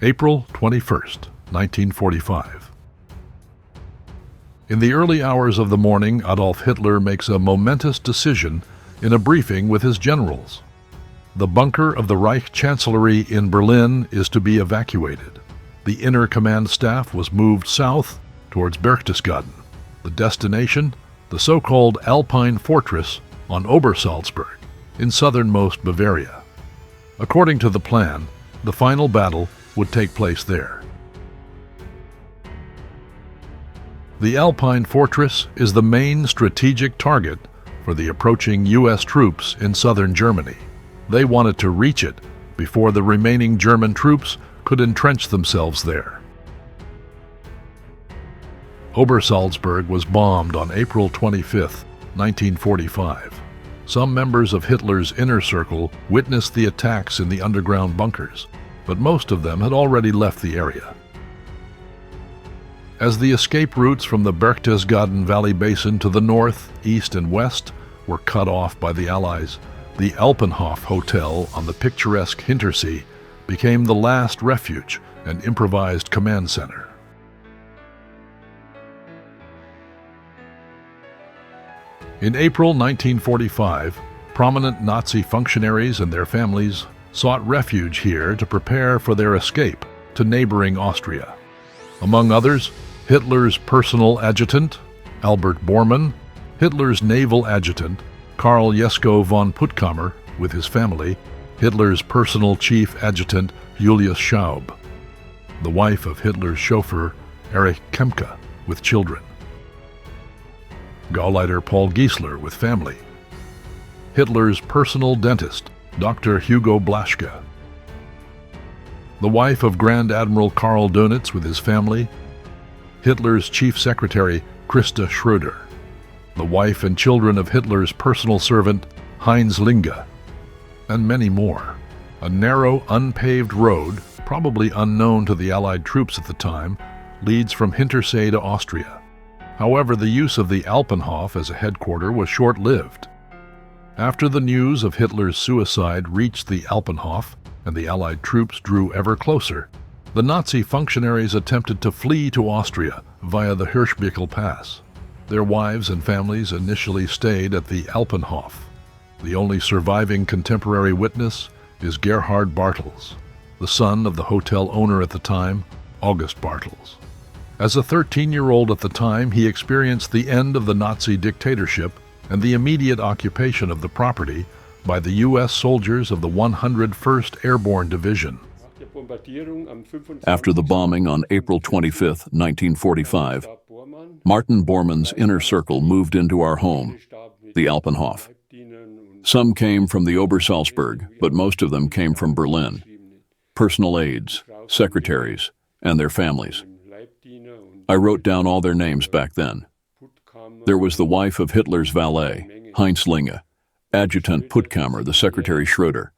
April 21st, 1945. In the early hours of the morning, Adolf Hitler makes a momentous decision in a briefing with his generals. The bunker of the Reich Chancellery in Berlin is to be evacuated. The inner command staff was moved south towards Berchtesgaden. The destination, the so-called Alpine Fortress on Obersalzberg, in southernmost Bavaria. According to the plan, the final battle would take place there. The Alpine Fortress is the main strategic target for the approaching U.S. troops in southern Germany. They wanted to reach it before the remaining German troops could entrench themselves there. Obersalzberg was bombed on April 25, 1945. Some members of Hitler's inner circle witnessed the attacks in the underground bunkers, but most of them had already left the area. As the escape routes from the Berchtesgaden Valley Basin to the north, east, and west were cut off by the Allies, the Alpenhof Hotel on the picturesque Hintersee became the last refuge and improvised command center. In April 1945, prominent Nazi functionaries and their families sought refuge here to prepare for their escape to neighboring Austria. Among others, Hitler's personal adjutant, Albert Bormann, Hitler's naval adjutant, Karl Jesko von Puttkamer, with his family, Hitler's personal chief adjutant, Julius Schaub, the wife of Hitler's chauffeur, Erich Kempka, with children, Gauleiter Paul Giesler with family, Hitler's personal dentist, Dr. Hugo Blaschke, the wife of Grand Admiral Karl Dönitz with his family, Hitler's chief secretary, Christa Schröder, the wife and children of Hitler's personal servant, Heinz Linge, and many more. A narrow, unpaved road, probably unknown to the Allied troops at the time, leads from Hintersee to Austria. However, the use of the Alpenhof as a headquarter was short-lived. After the news of Hitler's suicide reached the Alpenhof and the Allied troops drew ever closer, the Nazi functionaries attempted to flee to Austria via the Hirschbickel Pass. Their wives and families initially stayed at the Alpenhof. The only surviving contemporary witness is Gerhard Bartels, the son of the hotel owner at the time, August Bartels. As a 13-year-old at the time, he experienced the end of the Nazi dictatorship and the immediate occupation of the property by the U.S. soldiers of the 101st Airborne Division. After the bombing on April 25, 1945, Martin Bormann's inner circle moved into our home, the Alpenhof. Some came from the Obersalzberg, but most of them came from Berlin. Personal aides, secretaries, and their families. I wrote down all their names back then. There was the wife of Hitler's valet, Heinz Linge, Adjutant Puttkamer, the secretary Schröder,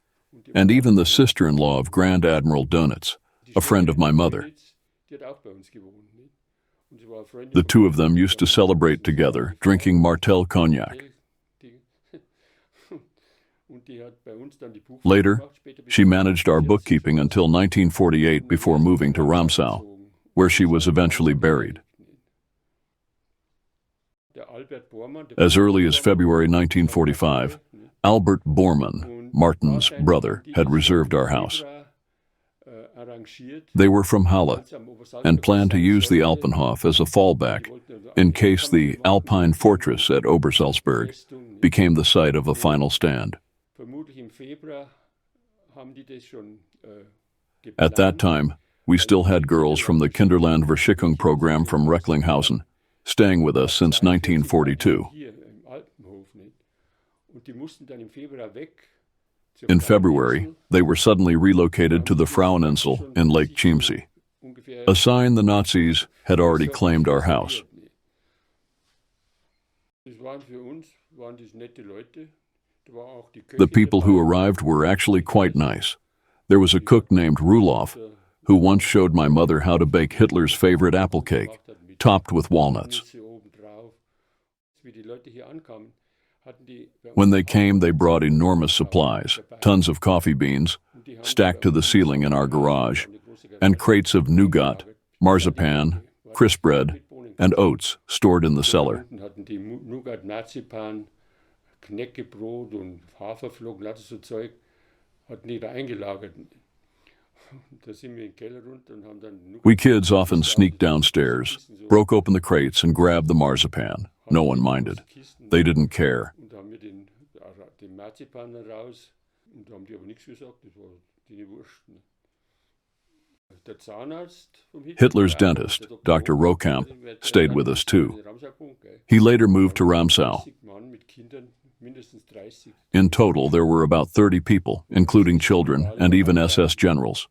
and even the sister-in-law of Grand Admiral Dönitz, a friend of my mother. The two of them used to celebrate together, drinking Martell cognac. Later, she managed our bookkeeping until 1948 before moving to Ramsau, where she was eventually buried. As early as February 1945, Albert Bormann, Martin's brother, had reserved our house. They were from Halle and planned to use the Alpenhof as a fallback in case the Alpine Fortress at Obersalzberg became the site of a final stand. At that time, we still had girls from the Kinderlandverschickung program from Recklinghausen staying with us since 1942. In February, they were suddenly relocated to the Fraueninsel in Lake Chiemsee, a sign the Nazis had already claimed our house. The people who arrived were actually quite nice. There was a cook named Ruloff who once showed my mother how to bake Hitler's favorite apple cake, topped with walnuts. When they came, they brought enormous supplies, tons of coffee beans, stacked to the ceiling in our garage, and crates of nougat, marzipan, crisp bread, and oats stored in the cellar. Nougat, Marzipan, Knäckebrot und Haferflocken, lauter so Zeug, hatten die da eingelagert. Da sind wir in den Keller runter und haben dann Nougat. We kids often sneaked downstairs, broke open the crates, and grabbed the marzipan. No one minded. They didn't care. Und da haben wir den Marzipan dann raus und da haben die aber nichts gesagt, das war denen wurscht. Der Zahnarzt vom Hitler's dentist, Dr. Rokamp, stayed with us too. He later moved to Ramsau. In total, there were about 30 people, including children and even SS generals.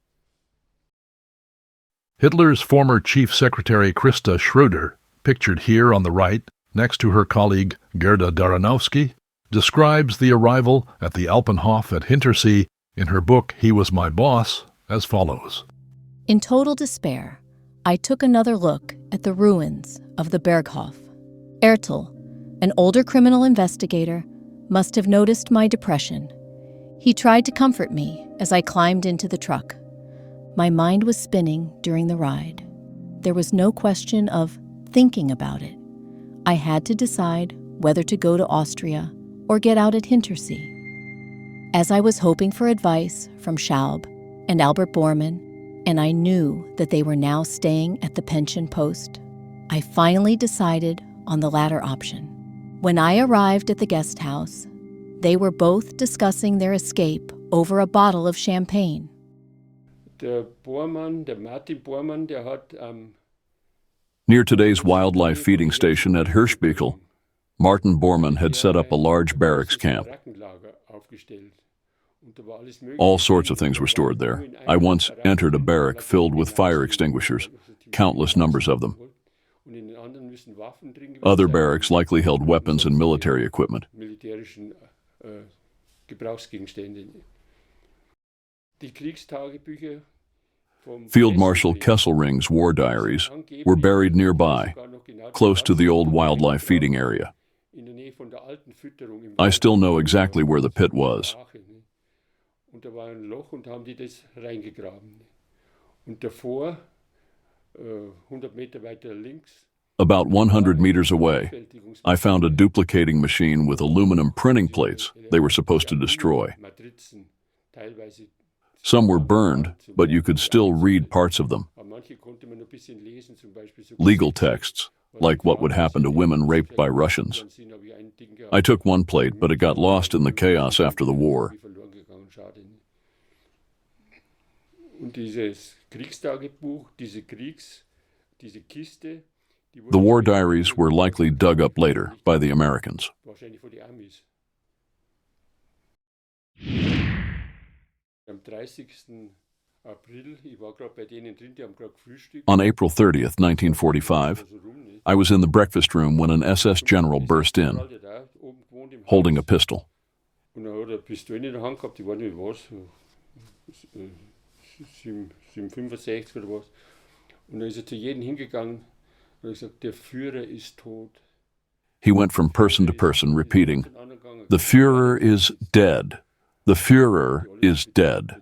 Hitler's former chief secretary Christa Schröder, pictured here on the right next to her colleague Gerda Daranowski, describes the arrival at the Alpenhof at Hintersee in her book He Was My Boss as follows. In total despair, I took another look at the ruins of the Berghof. Ertl, an older criminal investigator, must have noticed my depression. He tried to comfort me as I climbed into the truck. My mind was spinning during the ride. There was no question of thinking about it. I had to decide whether to go to Austria or get out at Hintersee. As I was hoping for advice from Schaub and Albert Bormann, and I knew that they were now staying at the pension post, I finally decided on the latter option. When I arrived at the guest house, they were both discussing their escape over a bottle of champagne. Der Martin Bormann, der hat Near today's wildlife feeding station at Hirschbickel, Martin Bormann had set up a large barracks camp. All sorts of things were stored there. I once entered a barrack filled with fire extinguishers, countless numbers of them. Other barracks likely held weapons and military equipment. Field Marshal Kesselring's war diaries were buried nearby, close to the old wildlife feeding area. I still know exactly where the pit was. Und da war ein Loch und haben die das reingegraben. Und davor, 100 Meter weiter links, about 100 meters away, I found a duplicating machine with aluminum printing plates they were supposed to destroy. Some were burned, but you could still read parts of them. Legal texts, like what would happen to women raped by Russians. I took one plate, but it got lost in the chaos after the war. The war diaries were likely dug up later by the Americans. On April 30th, 1945, I was in the breakfast room when an SS general burst in, holding a pistol. oder was. Und dann ist zu jedem hingegangen und hat gesagt, der Führer ist tot. He went from person to person, repeating, "The Führer is dead. The Führer is dead."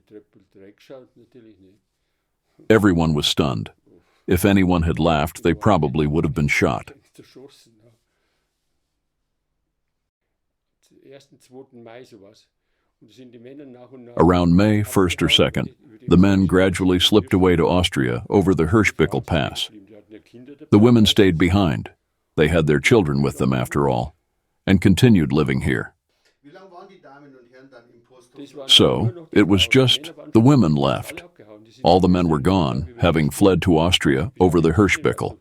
Everyone was stunned. If anyone had laughed, they probably would have been shot. Around May 1st or 2nd, the men gradually slipped away to Austria over the Hirschbickel Pass. The women stayed behind. They had their children with them, after all, and continued living here. So, it was just the women left. All the men were gone, having fled to Austria over the Hirschbickel.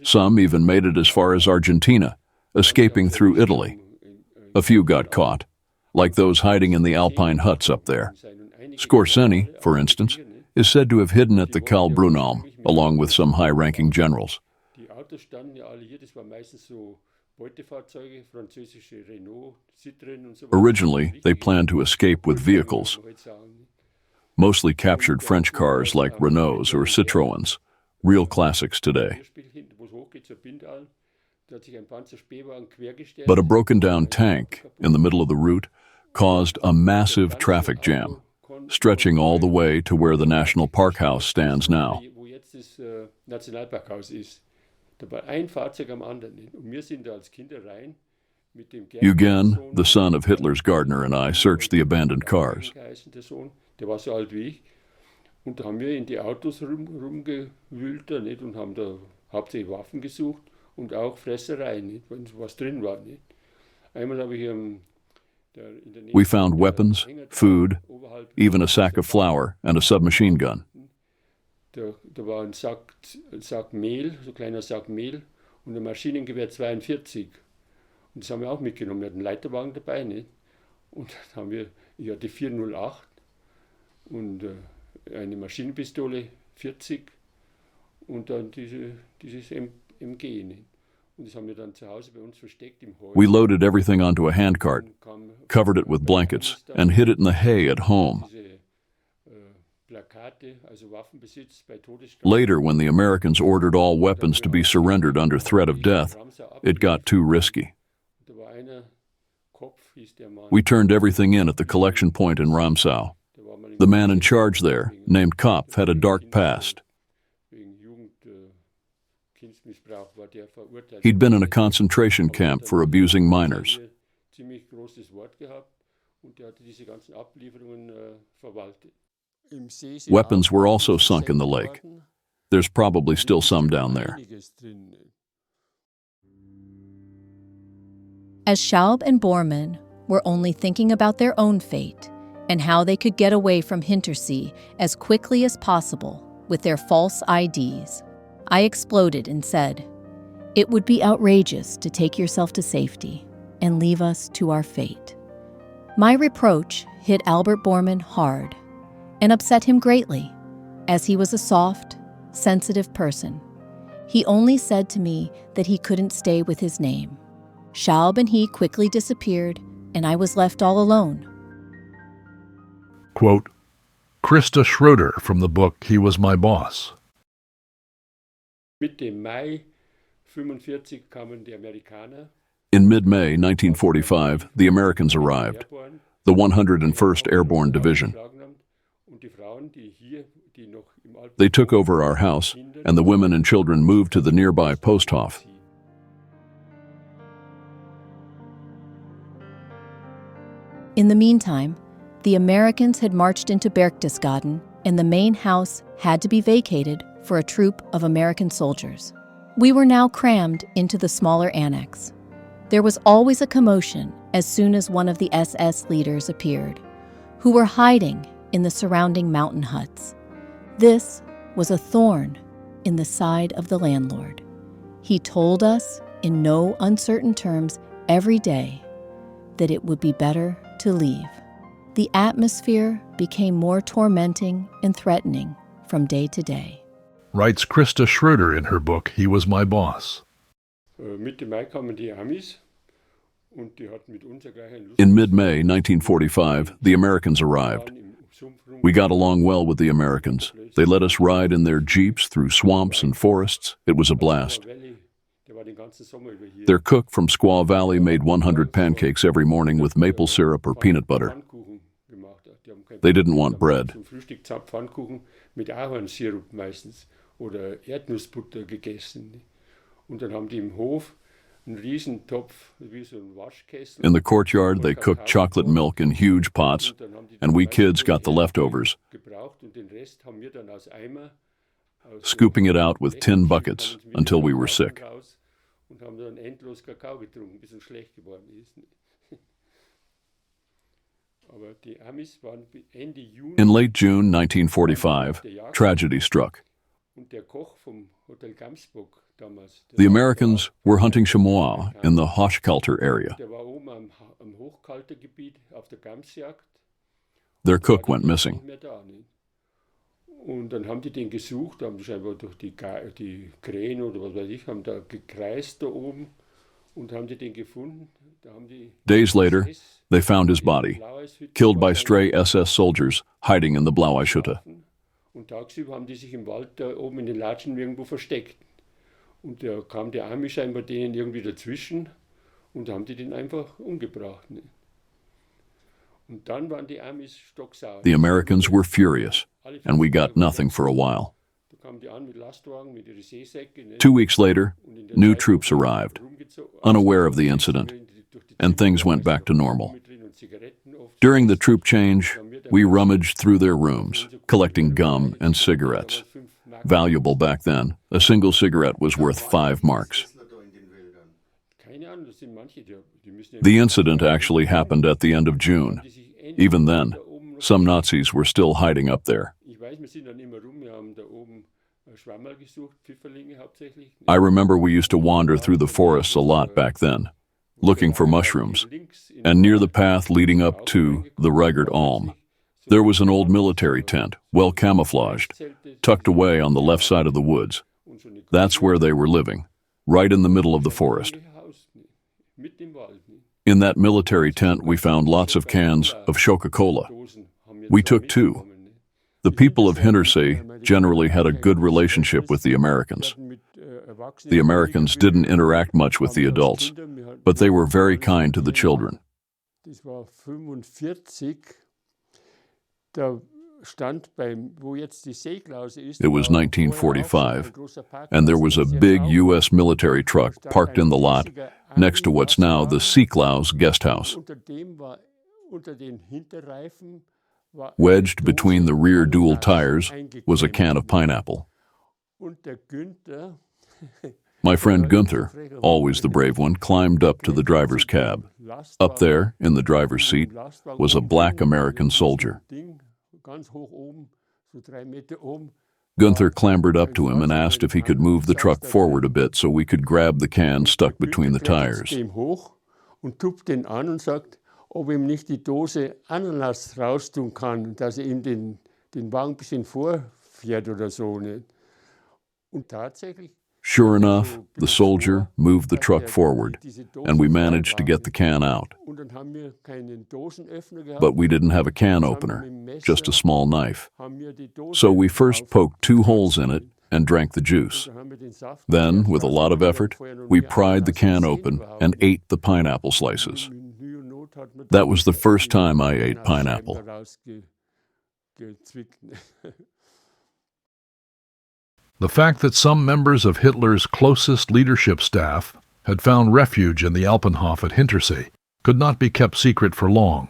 Some even made it as far as Argentina, escaping through Italy. A few got caught, like those hiding in the Alpine huts up there. Skorseny, for instance, is said to have hidden at the Karl Brunalm, along with some high-ranking generals. Originally, they planned to escape with vehicles, mostly captured French cars like Renaults or Citroëns, real classics today. But a broken-down tank in the middle of the route caused a massive traffic jam. stretching all the way to where the National Park House stands now. Wo jetzt das Nationalparkhaus ist. Da war ein Fahrzeug am anderen. Und wir sind da als Kinder rein mit dem Eugen, the son of Hitler's gardener, and I searched the abandoned cars. Der war so alt wie ich. Und da haben wir in die Autos rumgewühlt und haben da hauptsächlich Waffen gesucht und auch Fressereien, nicht, wenn was drin war. Nicht. Einmal habe ich We found weapons, food, even a sack of flour and a submachine gun. Da war ein Sack Mehl, so ein kleiner Sack Mehl und ein Maschinengewehr 42. Und das haben wir auch mitgenommen. Wir hatten einen Leiterwagen dabei. Nicht? Und dann haben ich hatte 408 und eine Maschinenpistole 40 und dann dieses MG. Nicht? Und das haben wir dann zu Hause bei uns versteckt im Heu. We loaded everything onto a handcart, covered it with blankets, and hid it in the hay at home. Later, when the Americans ordered all weapons to be surrendered under threat of death, it got too risky. We turned everything in at the collection point in Ramsau. The man in charge there, named Kopf, had a dark past. He'd been in a concentration camp for abusing minors. Weapons were also sunk in the lake. There's probably still some down there. As Schaub and Bormann were only thinking about their own fate and how they could get away from Hintersee as quickly as possible with their false IDs, I exploded and said, "It would be outrageous to take yourself to safety and leave us to our fate." My reproach hit Albert Bormann hard and upset him greatly, as he was a soft, sensitive person. He only said to me that he couldn't stay with his name. Schaub and he quickly disappeared, and I was left all alone. Quote, Christa Schroeder from the book He Was My Boss. Mitte Mai 45 kamen die Amerikaner. In mid-May 1945, the Americans arrived, the 101st Airborne Division. They took over our house, and the women and children moved to the nearby Posthof. In the meantime, the Americans had marched into Berchtesgaden, and the main house had to be vacated for a troop of American soldiers. We were now crammed into the smaller annex. There was always a commotion as soon as one of the SS leaders appeared, who were hiding in the surrounding mountain huts. This was a thorn in the side of the landlord. He told us in no uncertain terms every day that it would be better to leave. The atmosphere became more tormenting and threatening from day to day. Writes Christa Schroeder in her book He Was My Boss. Mitte Mai kamen die Amis und die hatten mit uns gleich ein In mid-May 1945, the Americans arrived. We got along well with the Americans. They let us ride in their jeeps through swamps and forests. It was a blast. Their cook from Squaw Valley made 100 pancakes every morning with maple syrup or peanut butter. They didn't want bread. Zum Frühstück Pfannkuchen mit Ahornsirup meistens oder Erdnussbutter gegessen. Und dann haben die im Hof einen Riesentopf wie so ein Waschkessel. In the courtyard, they cooked chocolate milk in huge pots, and we kids got the leftovers, gebraucht und den Rest haben wir dann aus Eimer scooping it out with tin buckets until we were sick. und haben dann endlos Kakao getrunken, bis es schlecht geworden ist. Aber die Amis waren Ende Juni. In late June 1945, tragedy struck. Und der Koch vom Hotel Gamsbock damals. The Americans were hunting chamois in the Hochkalter area. Der war oben am Hochkaltergebiet auf der Gamsjagd. Their cook went missing. Nicht mehr da, nicht? Und dann haben die den gesucht, haben scheinbar durch die Krähen oder was weiß ich, haben da gekreist da oben und haben die den gefunden. Da haben die Days later, they found his body, killed by stray SS soldiers hiding in the Blaueishütte. Und tagsüber haben die sich im Wald da oben in den Latschen irgendwo versteckt. Und da kam der Ami scheinbar denen irgendwie dazwischen und da haben die den einfach umgebracht. Ne? Und dann waren die Amis stocksauer. The Americans were furious, and we got nothing for a while. Da kamen die an mit Lastwagen, mit ihren Seesäcken, ne? 2 weeks later, Und in der new Zeit troops arrived, unaware of the incident, and things went back to normal. During the troop change, we rummaged through their rooms, collecting gum and cigarettes. Valuable back then, a single cigarette was worth 5 marks. The incident actually happened at the end of June. Even then, some Nazis were still hiding up there. I remember we used to wander through the forests a lot back then, looking for mushrooms, and near the path leading up to the Reigert Alm, there was an old military tent, well camouflaged, tucked away on the left side of the woods. That's where they were living, right in the middle of the forest. In that military tent, we found lots of cans of Coca-Cola. We took 2. The people of Hintersee generally had a good relationship with the Americans. The Americans didn't interact much with the adults, but they were very kind to the children. It was 1945, and there was a big U.S. military truck parked in the lot next to what's now the Seeklaus guest house. Wedged between the rear dual tires was a can of pineapple. My friend Gunther, always the brave one, climbed up to the driver's cab. Up there, in the driver's seat, was a black American soldier. Gunther clambered up to him and asked if he could move the truck forward a bit so we could grab the can stuck between the tires. Ob ihm nicht die Dose Ananas raustun kann, dass ihm den Wagen ein bisschen vorfährt oder so. Nicht? Und tatsächlich. Sure enough, the soldier moved the truck forward, and we managed to get the can out. But we didn't have a can opener, just a small knife. So we first poked 2 holes in it and drank the juice. Then, with a lot of effort, we pried the can open and ate the pineapple slices. That was the first time I ate pineapple. The fact that some members of Hitler's closest leadership staff had found refuge in the Alpenhof at Hintersee could not be kept secret for long.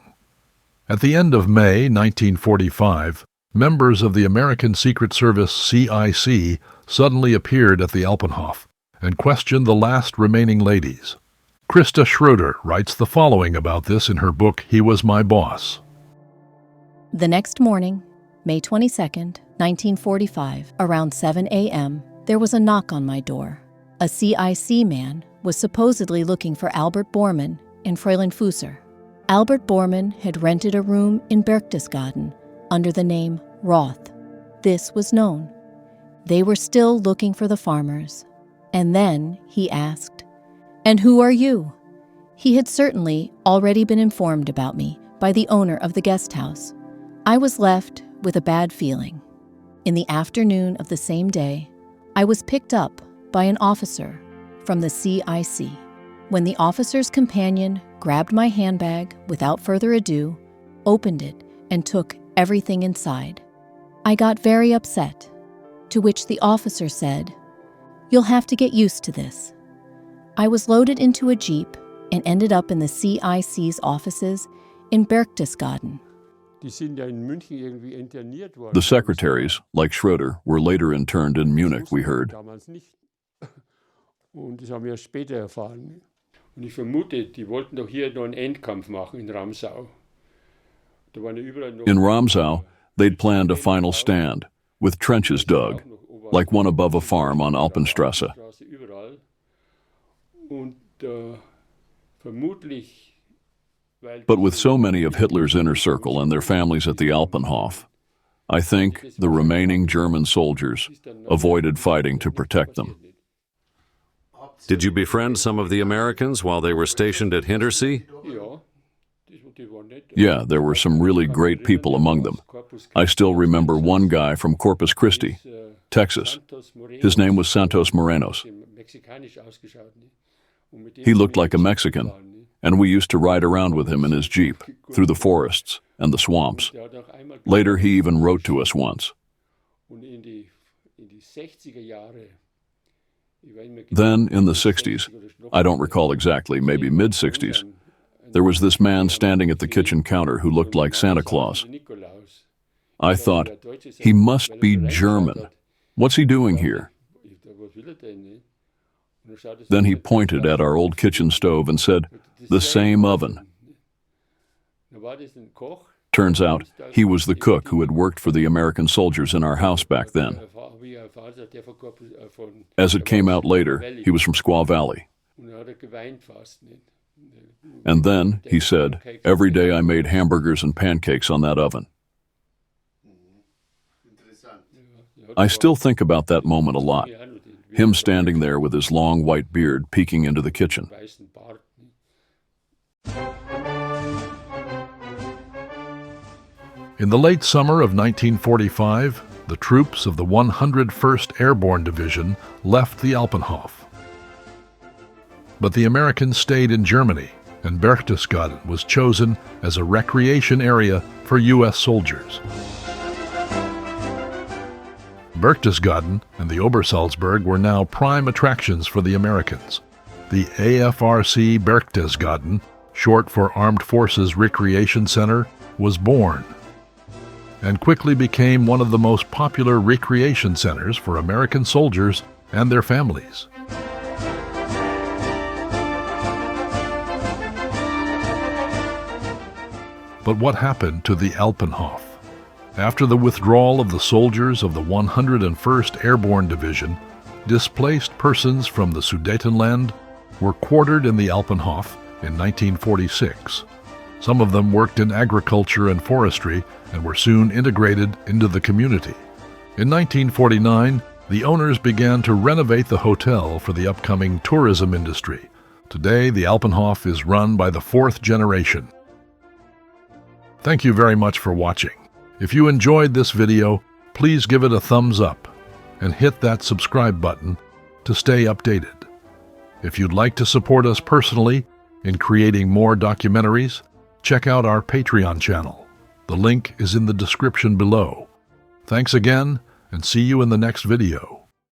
At the end of May 1945, members of the American Secret Service CIC suddenly appeared at the Alpenhof and questioned the last remaining ladies. Krista Schroeder writes the following about this in her book, He Was My Boss. The next morning, May 22nd, 1945, around 7 a.m., there was a knock on my door. A CIC man was supposedly looking for Albert Bormann and Fräulein Fusser. Albert Bormann had rented a room in Berchtesgaden under the name Roth. This was known. They were still looking for the farmers. And then he asked, "And who are you?" He had certainly already been informed about me by the owner of the guest house. I was left with a bad feeling. In the afternoon of the same day, I was picked up by an officer from the CIC. When the officer's companion grabbed my handbag without further ado, opened it, and took everything inside, I got very upset, to which the officer said, "You'll have to get used to this." I was loaded into a jeep and ended up in the CIC's offices in Berchtesgaden. The secretaries, like Schroeder, were later interned in Munich, we heard. Und das haben wir später erfahren. Und ich vermute, die wollten doch hier noch einen Endkampf machen in Ramsau. Da waren ja überall noch. In Ramsau, they'd planned a final stand, with trenches dug, like one above a farm on Alpenstrasse. Und vermutlich. But with so many of Hitler's inner circle and their families at the Alpenhof, I think the remaining German soldiers avoided fighting to protect them. Did you befriend some of the Americans while they were stationed at Hintersee? Yeah, there were some really great people among them. I still remember one guy from Corpus Christi, Texas. His name was Santos Morenos. He looked like a Mexican, and we used to ride around with him in his Jeep through the forests and the swamps. Later, he even wrote to us once. Then, in the 60s, I don't recall exactly, maybe mid-60s, there was this man standing at the kitchen counter who looked like Santa Claus. I thought, he must be German. What's he doing here? Then he pointed at our old kitchen stove and said, "The same oven." Turns out, he was the cook who had worked for the American soldiers in our house back then. As it came out later, he was from Squaw Valley. And then, he said, every day I made hamburgers and pancakes on that oven. I still think about that moment a lot. Him standing there with his long white beard peeking into the kitchen. In the late summer of 1945, the troops of the 101st Airborne Division left the Alpenhof. But the Americans stayed in Germany, and Berchtesgaden was chosen as a recreation area for U.S. soldiers. Berchtesgaden and the Obersalzberg were now prime attractions for the Americans. The AFRC Berchtesgaden, short for Armed Forces Recreation Center, was born, and quickly became one of the most popular recreation centers for American soldiers and their families. But what happened to the Alpenhof? After the withdrawal of the soldiers of the 101st Airborne Division, displaced persons from the Sudetenland were quartered in the Alpenhof in 1946. Some of them worked in agriculture and forestry and were soon integrated into the community. In 1949, the owners began to renovate the hotel for the upcoming tourism industry. Today, the Alpenhof is run by the fourth generation. Thank you very much for watching. If you enjoyed this video, please give it a thumbs up and hit that subscribe button to stay updated. If you'd like to support us personally in creating more documentaries, check out our Patreon channel. The link is in the description below. Thanks again, and see you in the next video.